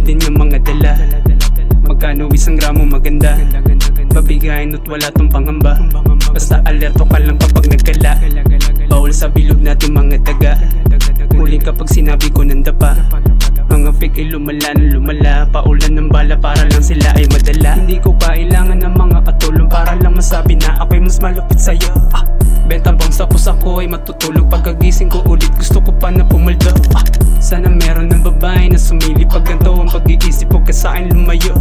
din yung mga dala. Magkano isang gramo maganda, babigayin at wala tong pangamba. Basta alerto ka lang kapag nagkala. Bawal sa bilog natin mga daga. Huling kapag sinabi ko ng dapa. Mga fake ay lumala ng lumala. Paulan ng bala para lang sila ay madala. Hindi ko kailangan ng mga katulong para lang masabi na ako'y mas malapit sa'yo. Benta bang sapos ako ay matutulog. Pagkagising ko ulit gusto ko pa na pumaldo. Sana meron ng babae na sumili. Pag ganito ang pag-iisip huwag ka sa'kin lumayo.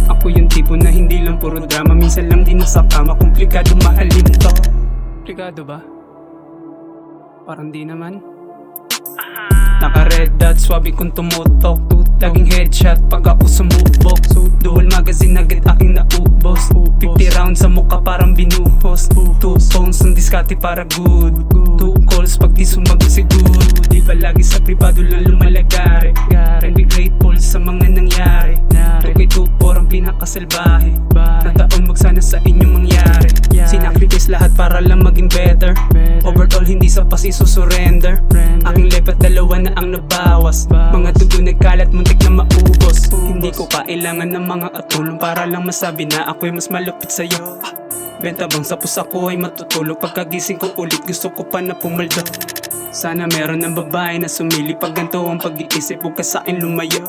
Ako yung tipo na hindi lang puro drama. Minsan lang din nasa kama. Komplikado mahalin to. Komplikado ba? Parang di naman. Naka-red dot, swabe kong tumutok. Laging headshot pag ako sumubok. Dual magazine agad aking naubos. 50 rounds sa mukha parang binuhos. 2 phones ng diskarte para good. 2 calls pag di sumagot-siguro. Di ba lagi sa privado lang lumalagari. And be grateful sa mga nangyari. 2K24 ang pinakasalbahe. Nataon magsana sa inyong mangyari. Sinacrifice lahat para lang maging better. Overall hindi sa pasiso-surrender. Aking lepat dalawa na ang nabawas. Mga dugo nagkalat muntik na maubos. Hindi ko kailangan ng mga katulong para lang masabi na ako'y mas malapit sa'yo. Benta bang sapos ako ay matutulog. Pagkagising ko ulit gusto ko pa na pumaldo. Sana meron ng babae na sumili. Pag ganito ang pag-iisip huwag ka sa'kin lumayo.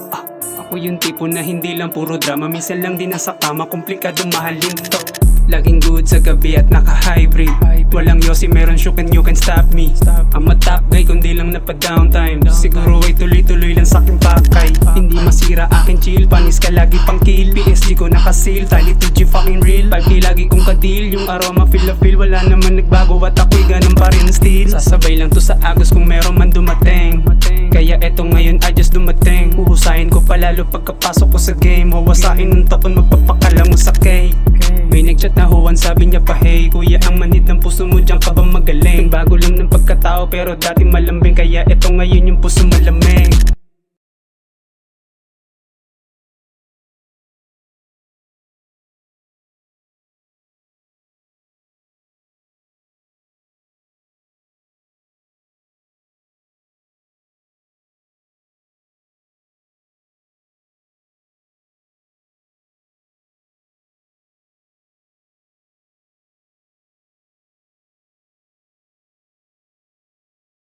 Ako yung tipo na hindi lang puro drama. Minsan lang din nasa kama. Komplikado mahalin to. Laging good sa gabi at naka-hybrid. Walang yosi, meron shook and you can stop me. I'm a top guy kundi lang napa-downtime. Siguro ay tuloy-tuloy lang sa'king pakay. Hindi masira akin chill, panis ka lagi pang kill. PSG ko nakasil, tali 2G fucking real. 5K lagi kong kadil, yung aroma feel. Wala naman nagbago at ako'y ganun pa rin still. Sasabay lang to sa agos kung meron man dumating. Kaya eto ngayon I just dumating. Uhusahin ko palalo pagkapasok ko sa game. Hawasain ng tapon magpapakala mo sa cake. May nagchat na huwan sabi niya pa hey kuya ang manhid ng puso mo dyan ka ba magaling. Bago lang ng pagkatao pero dati malambing. Kaya eto ngayon yung puso malamig.